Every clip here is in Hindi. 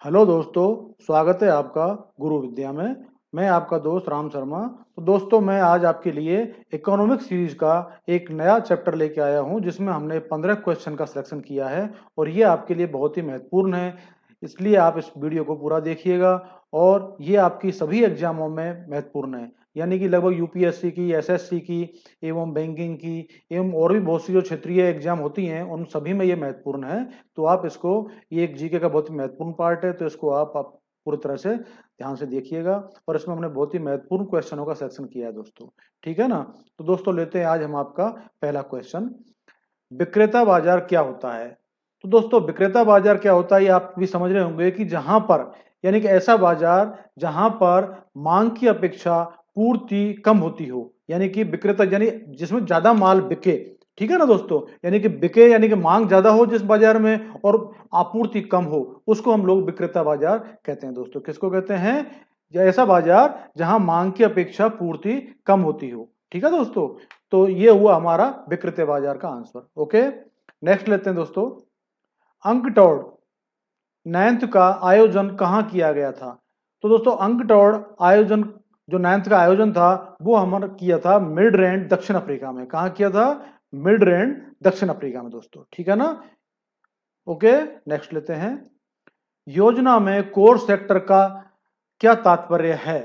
हेलो दोस्तों, स्वागत है आपका गुरु विद्या में। मैं आपका दोस्त राम शर्मा। तो दोस्तों, मैं आज आपके लिए इकोनॉमिक सीरीज का एक नया चैप्टर लेके आया हूं, जिसमें हमने 15 क्वेश्चन का सिलेक्शन किया है और ये आपके लिए बहुत ही महत्वपूर्ण है। इसलिए आप इस वीडियो को पूरा देखिएगा और ये आपकी सभी एग्जामों में महत्वपूर्ण है। यानी कि लगभग यूपीएससी की, एसएससी की एवं बैंकिंग की एवं और भी बहुत सी जो क्षेत्रीय एग्जाम होती हैं उन सभी में ये महत्वपूर्ण है। तो आप इसको, ये एक जीके का बहुत ही महत्वपूर्ण पार्ट है, तो इसको आप पूरी तरह से ध्यान से देखिएगा। और इसमें हमने बहुत ही महत्वपूर्ण क्वेश्चनों का सिलेक्शन किया है दोस्तों। ठीक है ना? तो दोस्तों, लेते हैं आज हम आपका पहला क्वेश्चन। विक्रेता बाजार क्या होता है? तो दोस्तों, विक्रेता बाजार क्या होता है ये आप भी समझ रहे होंगे कि जहां पर, यानी कि ऐसा बाजार जहां पर मांग की अपेक्षा पूर्ति कम होती हो। यानी कि विक्रेता यानी जिसमें ज्यादा माल बिके। ठीक है ना दोस्तों? यानी कि बिके यानी कि मांग ज्यादा हो जिस बाजार में और आपूर्ति कम हो, उसको हम लोग विक्रेता बाजार कहते हैं दोस्तों। किसको कहते हैं? ऐसा बाजार जहां मांग की अपेक्षा पूर्ति कम होती हो। ठीक है दोस्तों? तो ये हुआ हमारा विक्रेता बाजार का आंसर। ओके, नेक्स्ट लेते हैं दोस्तों। अंकटौड़ नाइन्थ का आयोजन कहाँ किया गया था? तो दोस्तों, अंकटौड़ आयोजन, जो नाइन्थ का आयोजन था, वो हमारा किया था मिडलैंड दक्षिण अफ्रीका में। कहाँ किया था? मिडलैंड दक्षिण अफ्रीका में दोस्तों। ठीक है ना? ओके, नेक्स्ट लेते हैं। योजना में कोर सेक्टर का क्या तात्पर्य है?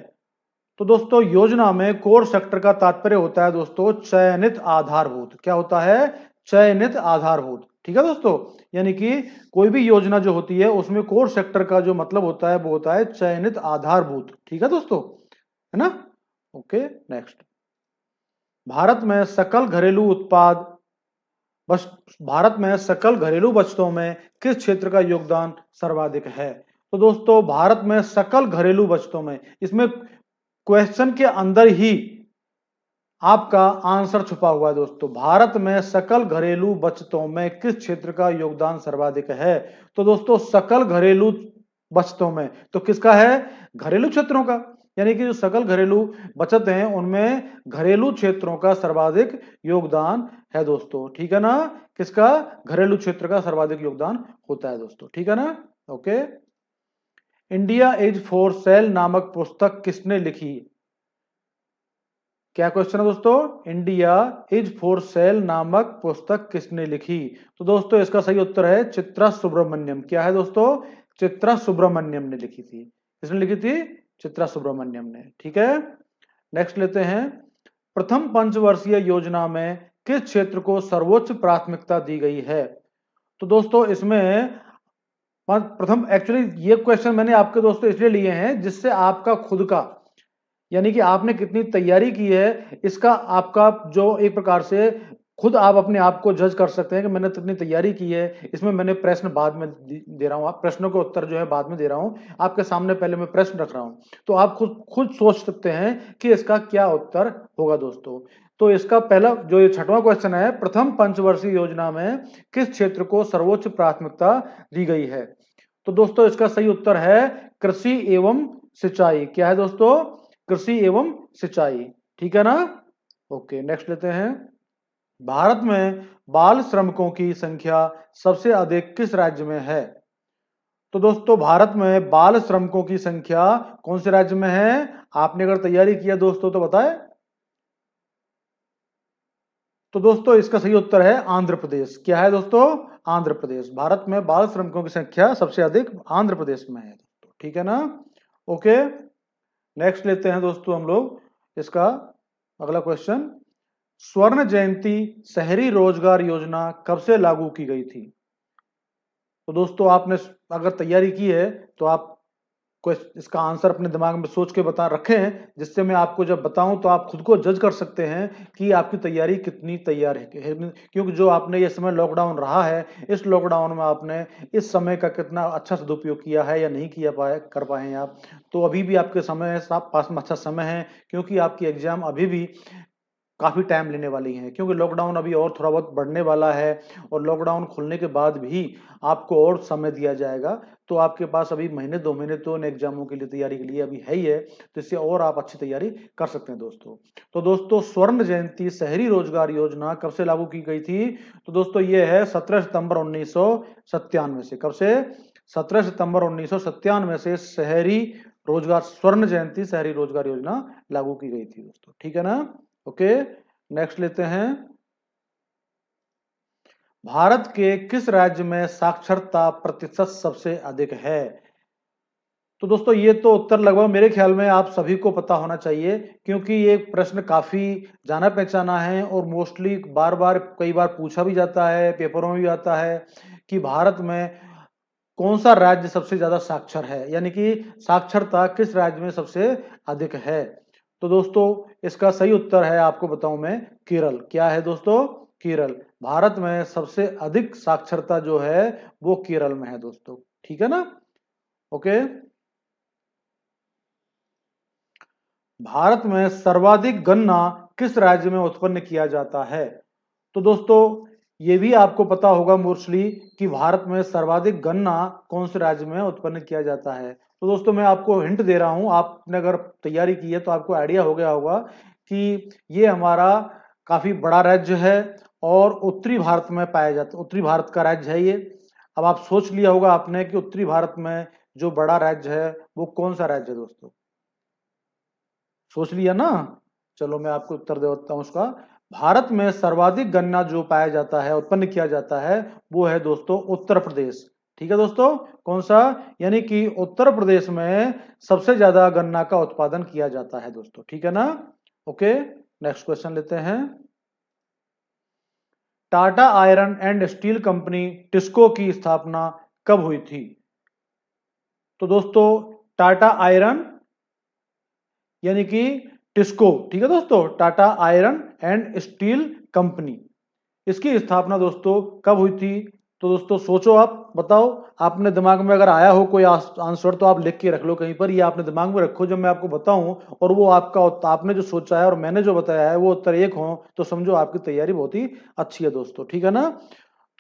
तो दोस्तों, योजना में कोर सेक्टर का तात्पर्य होता है दोस्तों चयनित आधारभूत। क्या होता है? चयनित आधारभूत। ठीक है दोस्तों? यानी कि कोई भी योजना जो होती है उसमें कोर सेक्टर का जो मतलब होता है वो होता है चयनित आधारभूत। ठीक है दोस्तों? है ना? Okay, next. भारत में सकल घरेलू उत्पाद बस भारत में सकल घरेलू बचतों में किस क्षेत्र का योगदान सर्वाधिक है? तो दोस्तों, भारत में सकल घरेलू बचतों में, इसमें क्वेश्चन के अंदर ही आपका आंसर छुपा हुआ है दोस्तों। भारत में सकल घरेलू बचतों में किस क्षेत्र का योगदान सर्वाधिक है? तो दोस्तों, सकल घरेलू बचतों में तो किसका है? घरेलू क्षेत्रों का। यानी कि जो सकल घरेलू बचत हैं उनमें घरेलू क्षेत्रों का सर्वाधिक योगदान है दोस्तों। ठीक है ना? किसका? घरेलू क्षेत्र का सर्वाधिक योगदान होता है दोस्तों। ठीक है ना? Okay. India is for sale नामक पुस्तक किसने लिखी? क्या क्वेश्चन है दोस्तों? इंडिया इज फॉर सेल नामक पुस्तक किसने लिखी? तो दोस्तों, इसका सही उत्तर है चित्रा सुब्रमण्यम। क्या है दोस्तों? चित्रा सुब्रमण्यम ने लिखी थी। किसने लिखी थी? चित्रा सुब्रमण्यम ने। ठीक है, नेक्स्ट लेते हैं। प्रथम पंचवर्षीय योजना में किस क्षेत्र को सर्वोच्च प्राथमिकता दी गई है? तो दोस्तों, इसमें प्रथम, एक्चुअली ये क्वेश्चन मैंने आपके दोस्तों इसलिए लिए हैं जिससे आपका खुद का, यानी कि आपने कितनी तैयारी की है, इसका आपका जो एक प्रकार से खुद आप अपने आप को जज कर सकते हैं कि मैंने कितनी तैयारी की है। इसमें मैंने प्रश्न बाद में दे रहा हूं, आप प्रश्नों के उत्तर जो है बाद में दे रहा हूं आपके सामने, पहले मैं प्रश्न रख रहा हूं। तो आप खुद खुद सोच सकते हैं कि इसका क्या उत्तर होगा दोस्तों। तो इसका पहला जो ये छठवां क्वेश्चन है, प्रथम पंचवर्षीय योजना में किस क्षेत्र को सर्वोच्च प्राथमिकता दी गई है? तो दोस्तों, इसका सही उत्तर है कृषि एवं सिंचाई। क्या है दोस्तों? कृषि एवं सिंचाई। ठीक है ना? ओके, नेक्स्ट लेते हैं। भारत में बाल श्रमिकों की संख्या सबसे अधिक किस राज्य में है? तो दोस्तों, भारत में बाल श्रमिकों की संख्या कौन से राज्य में है? आपने अगर तैयारी किया दोस्तों तो बताएं। तो दोस्तों, इसका सही उत्तर है आंध्र प्रदेश। क्या है दोस्तों? आंध्र प्रदेश। भारत में बाल श्रमिकों की संख्या सबसे अधिक आंध्र प्रदेश में है दोस्तों। ठीक है ना? ओके, नेक्स्ट लेते हैं दोस्तों हम लोग इसका अगला क्वेश्चन। स्वर्ण जयंती शहरी रोजगार योजना कब से लागू की गई थी? तो दोस्तों, आपने अगर तैयारी की है तो आप इसका आंसर अपने दिमाग में सोच के बता रखें, जिससे मैं आपको जब बताऊं तो आप खुद को जज कर सकते हैं कि आपकी तैयारी कितनी तैयार है। क्योंकि जो आपने ये समय लॉकडाउन रहा है, इस लॉकडाउन में आपने इस समय का कितना अच्छा सदुपयोग किया है या नहीं किया पाए कर पाए हैं आप। तो अभी भी आपके समय है, पास में अच्छा समय है, क्योंकि आपकी एग्जाम अभी भी काफ़ी टाइम लेने वाली हैं। क्योंकि लॉकडाउन अभी और थोड़ा बहुत बढ़ने वाला है और लॉकडाउन खुलने के बाद भी आपको और समय दिया जाएगा। तो आपके पास अभी महीने 2 महीने तो इन एग्जामों के लिए तैयारी के लिए अभी है ही है, तो इससे और आप अच्छी तैयारी कर सकते हैं दोस्तों। तो दोस्तों, स्वर्ण जयंती शहरी रोजगार योजना कब से लागू की गई थी? तो दोस्तों, ये है 17 सितंबर 1997 से। कब से? 17 सितंबर 1997 से शहरी रोजगार स्वर्ण जयंती शहरी रोजगार योजना लागू की गई थी दोस्तों। ठीक है ना। ओके, नेक्स्ट लेते हैं। भारत के किस राज्य में साक्षरता प्रतिशत सबसे अधिक है? तो दोस्तों ये तो उत्तर लगभग मेरे ख्याल में आप सभी को पता होना चाहिए, क्योंकि ये प्रश्न काफी जाना पहचाना है और मोस्टली बार बार कई बार पूछा भी जाता है, पेपरों में भी आता है कि भारत में कौन सा राज्य सबसे ज्यादा साक्षर है, यानी कि साक्षरता किस राज्य में सबसे अधिक है। तो दोस्तों इसका सही उत्तर है, आपको बताऊं मैं, केरल। क्या है दोस्तों? केरल। भारत में सबसे अधिक साक्षरता जो है वो केरल में है दोस्तों। ठीक है ना। ओके, भारत में सर्वाधिक गन्ना किस राज्य में उत्पन्न किया जाता है? तो दोस्तों ये भी आपको पता होगा मोस्टली कि भारत में सर्वाधिक गन्ना कौन से राज्य में उत्पन्न किया जाता है। तो दोस्तों मैं आपको हिंट दे रहा हूं, आपने अगर तैयारी की है तो आपको आइडिया हो गया होगा कि ये हमारा काफी बड़ा राज्य है और उत्तरी भारत में पाया जाता है, उत्तरी भारत का राज्य है ये। अब आप सोच लिया होगा आपने कि उत्तरी भारत में जो बड़ा राज्य है वो कौन सा राज्य है दोस्तों? सोच लिया ना। चलो मैं आपको उत्तर देता हूं उसका। भारत में सर्वाधिक गन्ना जो पाया जाता है, उत्पन्न किया जाता है, वो है दोस्तों उत्तर प्रदेश। ठीक है दोस्तों, कौन सा? यानी कि उत्तर प्रदेश में सबसे ज्यादा गन्ना का उत्पादन किया जाता है दोस्तों। ठीक है ना। ओके, नेक्स्ट क्वेश्चन लेते हैं। Tata iron and steel company TISCO की स्थापना कब हुई थी? तो दोस्तों टाटा आयरन यानी कि टिस्को, ठीक है दोस्तों, Tata iron and steel company, इसकी स्थापना दोस्तों कब हुई थी? तो दोस्तों सोचो, आप बताओ। आपने दिमाग में अगर आया हो कोई आंसर तो आप लिख के रख लो कहीं पर, या आपने दिमाग में रखो जब मैं आपको बताऊं और वो आपका आपने जो सोचा है और मैंने जो बताया है वो उत्तर एक हो, तो समझो आपकी तैयारी बहुत ही अच्छी है दोस्तों। ठीक है ना।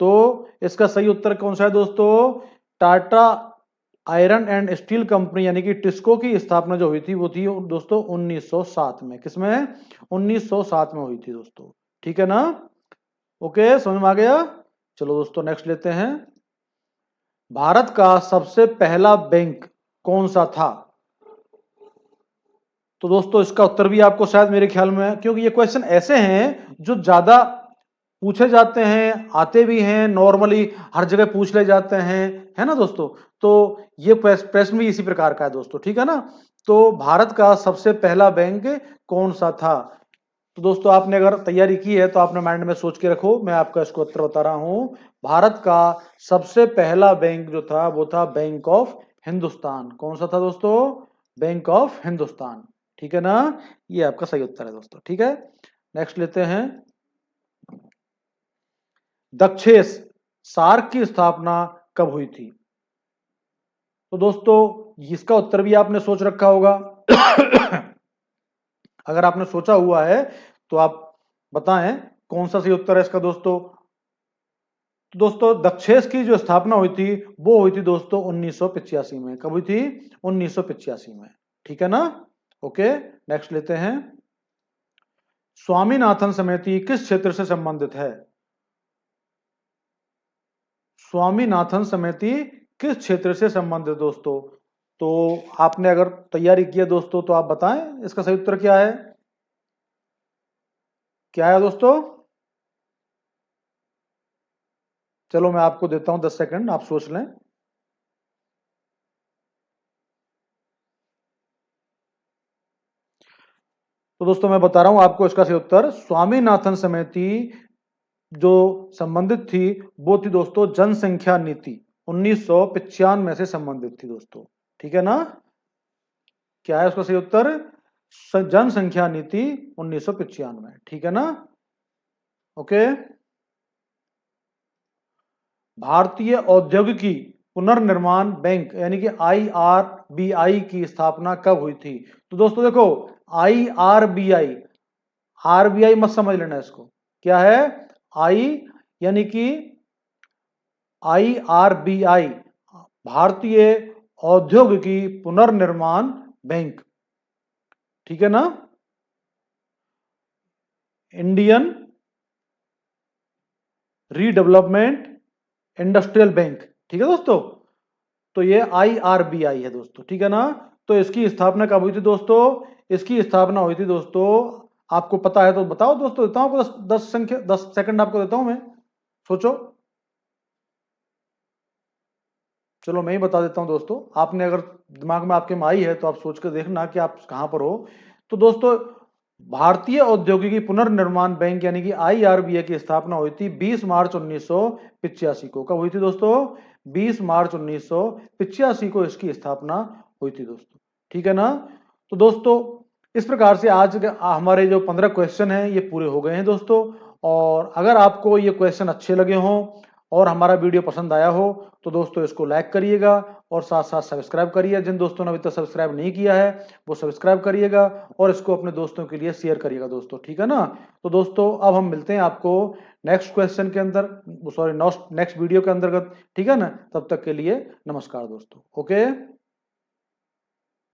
तो इसका सही उत्तर कौन सा है दोस्तों? Tata iron and steel company यानी कि टिस्को की स्थापना जो हुई थी वो थी दोस्तों 1907 में। किसमें? 1907 में हुई थी दोस्तों। ठीक है ना। ओके, समझ में आ गया। चलो दोस्तों नेक्स्ट लेते हैं। भारत का सबसे पहला बैंक कौन सा था? तो दोस्तों इसका उत्तर भी आपको शायद मेरे ख्याल में, क्योंकि ये क्वेश्चन ऐसे हैं जो ज्यादा पूछे जाते हैं, आते भी हैं, नॉर्मली हर जगह पूछ ले जाते हैं, है ना दोस्तों। तो ये प्रश्न भी इसी प्रकार का है दोस्तों। ठीक है ना। तो भारत का सबसे पहला बैंक कौन सा था? तो दोस्तों आपने अगर तैयारी की है तो आपने माइंड में सोच के रखो, मैं आपका इसको उत्तर बता रहा हूं। भारत का सबसे पहला बैंक जो था वो था बैंक ऑफ हिंदुस्तान। कौन सा था दोस्तों? Bank of Hindustan. ठीक है ना। ये आपका सही उत्तर है दोस्तों। ठीक है, नेक्स्ट लेते हैं। दक्षेस सार्क की स्थापना कब हुई थी? तो दोस्तों इसका उत्तर भी आपने सोच रखा होगा। अगर आपने सोचा हुआ है तो आप बताएं कौन सा सही उत्तर है इसका दोस्तों। तो दोस्तों दक्षेस की जो स्थापना हुई थी वो हुई थी दोस्तों 1985 में। कब हुई थी? 1985 में। ठीक है ना। ओके, नेक्स्ट लेते हैं। स्वामीनाथन समिति किस क्षेत्र से संबंधित है? स्वामीनाथन समिति किस क्षेत्र से संबंधित दोस्तों? तो आपने अगर तैयारी की है दोस्तों तो आप बताएं इसका सही उत्तर क्या है? क्या है दोस्तों? चलो मैं आपको देता हूं 10 सेकंड, आप सोच लें। तो दोस्तों मैं बता रहा हूं आपको इसका सही उत्तर। स्वामीनाथन समिति जो संबंधित थी वो थी दोस्तों जनसंख्या नीति 1995 से संबंधित थी दोस्तों। ठीक है ना। क्या है उसका सही उत्तर? जनसंख्या नीति 1995। ठीक है ना। ओके, भारतीय औद्योगिकी पुनर्निर्माण बैंक यानी कि आईआरबीआई की स्थापना कब हुई थी? तो दोस्तों देखो, आईआरबीआई, आरबीआई मत समझ लेना इसको। क्या है? आई यानी कि आईआरबीआई, भारतीय औद्योगिकी पुनर्निर्माण बैंक। ठीक है ना। Indian redevelopment industrial bank. ठीक है दोस्तों। तो ये IRBI है दोस्तों, ठीक है ना। तो इसकी स्थापना कब हुई थी दोस्तों? इसकी स्थापना हुई थी दोस्तों, आपको पता है तो बताओ दोस्तों, देता हूं आपको 10 सेकंड आपको देता हूं मैं, सोचो। चलो मैं ही बता देता हूं दोस्तों, आपने अगर दिमाग में आपके में आई है तो आप सोच कर देखना कि आप कहां पर हो। तो दोस्तों, भारतीय औद्योगिकी पुनर्निर्माण बैंक यानी कि IRBI की स्थापना हुई थी 20 मार्च 1985 को। कब हुई थी दोस्तों? 20 मार्च 1985 को इसकी स्थापना हुई थी दोस्तों, ठीक है ना। तो दोस्तों, इस प्रकार से आज हमारे जो 15 क्वेश्चन हैं ये पूरे हो गए हैं दोस्तों। और अगर आपको ये क्वेश्चन अच्छे लगे हों और हमारा वीडियो पसंद आया हो तो दोस्तों इसको लाइक करिएगा और साथ साथ सब्सक्राइब करिए। जिन दोस्तों ने अभी तक सब्सक्राइब नहीं किया है वो सब्सक्राइब करिएगा और इसको अपने दोस्तों के लिए शेयर करिएगा दोस्तों, ठीक है ना। तो दोस्तों, अब हम मिलते हैं आपको नेक्स्ट क्वेश्चन के अंदर, सॉरी नेक्स्ट वीडियो के अंतर्गत, ठीक है ना। तब तक के लिए नमस्कार दोस्तों, ओके।